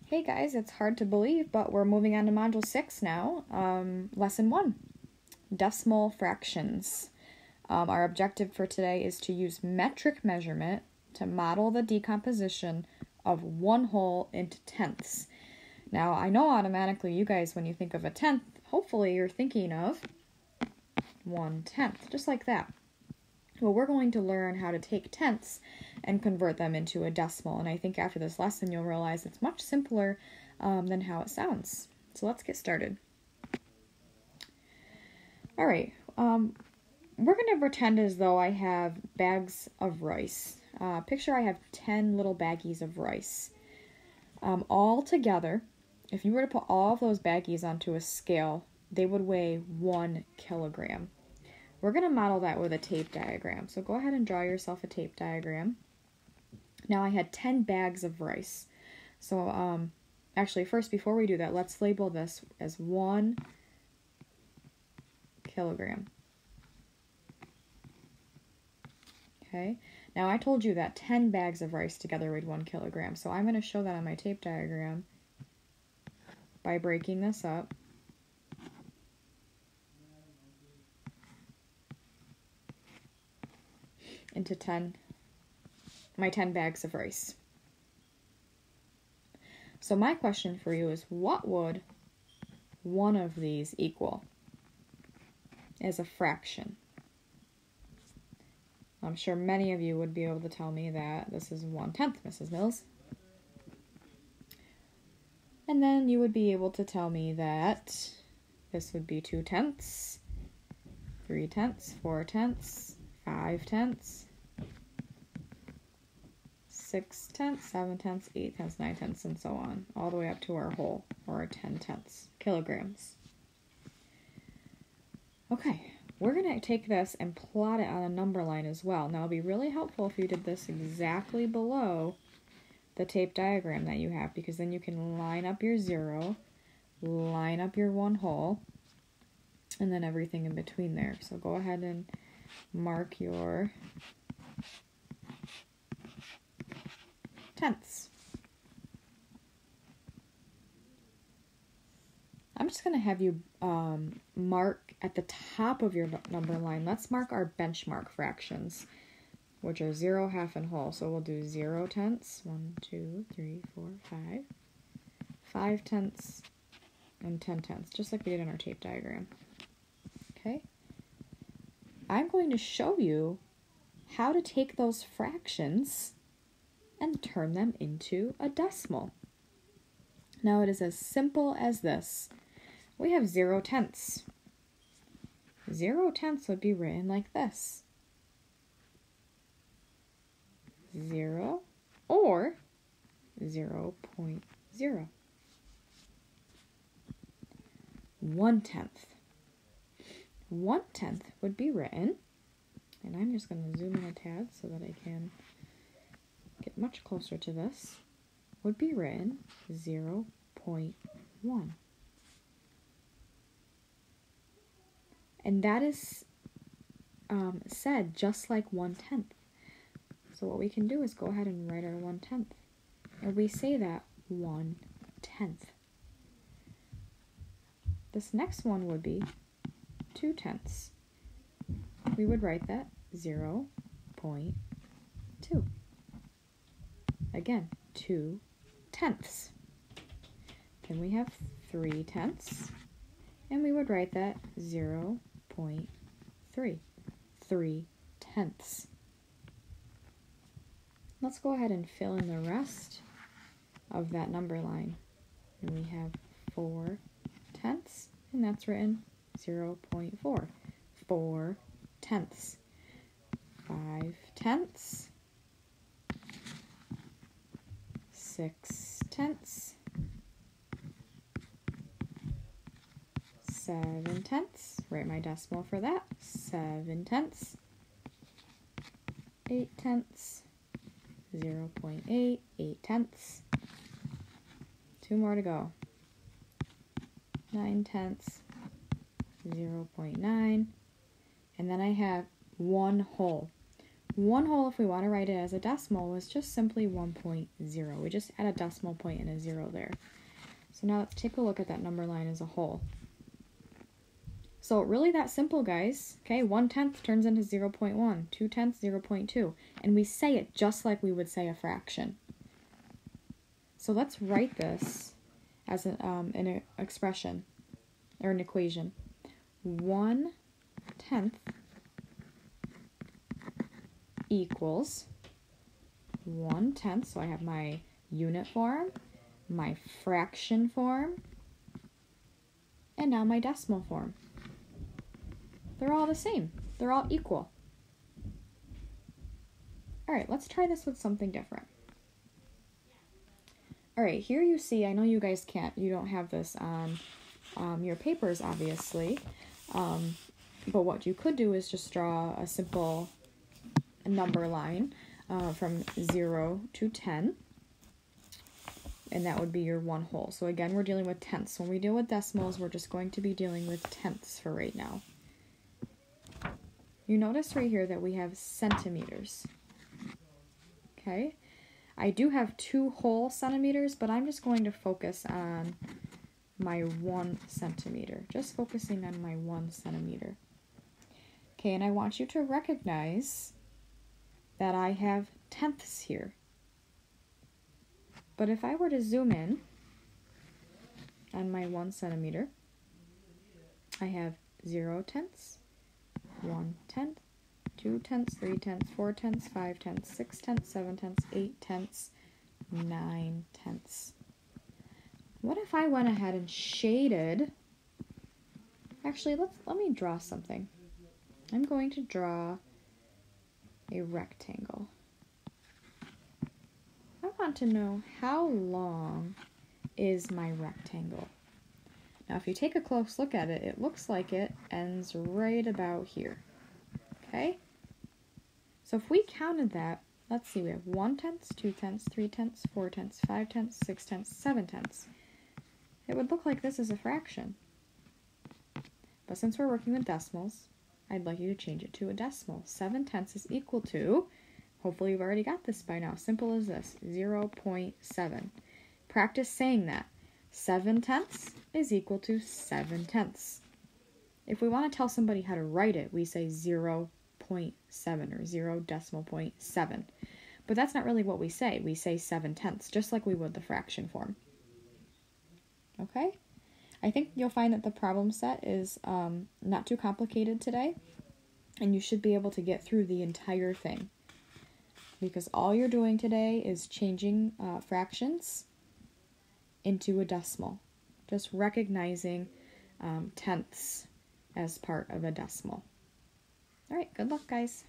Hey guys, it's hard to believe, but we're moving on to Module 6 now. Lesson 1, Decimal Fractions. Our objective for today is to use metric measurement to model the decomposition of one whole into tenths. Now, I know automatically you guys, when you think of a tenth, hopefully you're thinking of 1/10, just like that. Well, we're going to learn how to take tenths and convert them into a decimal. And I think after this lesson, you'll realize it's much simpler than how it sounds. So let's get started. All right. We're going to pretend as though I have bags of rice. Picture I have 10 little baggies of rice. All together, if you were to put all of those baggies onto a scale, they would weigh 1 kilogram. We're going to model that with a tape diagram. So go ahead and draw yourself a tape diagram. Now I had 10 bags of rice. So actually first, before we do that, let's label this as 1 kilogram. Okay, now I told you that 10 bags of rice together weighed 1 kilogram. So I'm going to show that on my tape diagram by breaking this up. Into 10 bags of rice. So my question for you is, what would one of these equal as a fraction? I'm sure many of you would be able to tell me that this is 1/10, Mrs. Mills. And then you would be able to tell me that this would be 2/10, 3/10, 4/10, 5/10, 6/10, 7/10, 8/10, 9/10, and so on, all the way up to our whole, or our 10/10 kilograms. Okay, we're going to take this and plot it on a number line as well. Now, it'll be really helpful if you did this exactly below the tape diagram that you have, because then you can line up your 0, line up your 1 whole, and then everything in between there. So go ahead and mark your tenths. I'm just going to have you mark at the top of your number line. Let's mark our benchmark fractions, which are 0, half, and whole. So we'll do 0/10, 1, 2, 3, 4, 5, 5/10, and 10/10, just like we did in our tape diagram. Okay? I'm going to show you how to take those fractions and turn them into a decimal. Now it is as simple as this. We have 0/10. 0/10 would be written like this. 0 or 0.0. 1/10. 1/10 would be written, and I'm just going to zoom in a tad so that I can get much closer to this, would be written 0.1. And that is said just like 1/10. So what we can do is go ahead and write our 1/10. And we say that 1/10. This next one would be 2/10. We would write that 0.2. Again, 2/10. Then we have 3/10, and we would write that 0.3. 3/10. Let's go ahead and fill in the rest of that number line. And we have 4/10, and that's written 0.4. 4/10. 5/10. 6/10. 7/10. Write my decimal for that. 7/10. 8/10. 0.8. 8/10. 2 more to go. 9/10. 0.9. And then I have 1 whole. 1 whole, if we want to write it as a decimal, was just simply 1.0. We just add a decimal point and a 0 there. So now let's take a look at that number line as a whole. So really that simple, guys. Okay, 1/10 turns into 0.1, 2/10, 0.2. And we say it just like we would say a fraction. So let's write this as an expression, or an equation. 1/10 equals 1/10, so I have my unit form, my fraction form, and now my decimal form. They're all the same. They're all equal. All right, let's try this with something different. All right, here you see, I know you guys you don't have this on your papers, obviously, but what you could do is just draw a simple number line from 0 to 10, and that would be your 1 whole. So again, we're dealing with tenths. When we deal with decimals, we're just going to be dealing with tenths for right now. You notice right here that we have centimeters. Okay, I do have 2 whole centimeters, but I'm just going to focus on my 1 centimeter. Just focusing on my 1 centimeter. Okay, and I want you to recognize that I have tenths here. But if I were to zoom in on my 1 centimeter, I have 0/10, 1/10, 2/10, 3/10, 4/10, 5/10, 6/10, 7/10, 8/10, 9/10. What if I went ahead and shaded? Actually, let me draw something. I'm going to draw a rectangle. I want to know how long is my rectangle. Now, if you take a close look at it, it looks like it ends right about here. Okay? So if we counted that, let's see, we have 1/10, 2/10, 3/10, 4/10, 5/10, 6/10, 7/10. It would look like this is a fraction. But since we're working with decimals, I'd like you to change it to a decimal. 7/10 is equal to, hopefully you've already got this by now, simple as this, 0.7. Practice saying that. 7/10 is equal to 7/10. If we want to tell somebody how to write it, we say 0.7 or 0.7. But that's not really what we say. We say 7/10, just like we would the fraction form. Okay? I think you'll find that the problem set is not too complicated today, and you should be able to get through the entire thing. Because all you're doing today is changing fractions into a decimal. Just recognizing tenths as part of a decimal. All right, good luck, guys.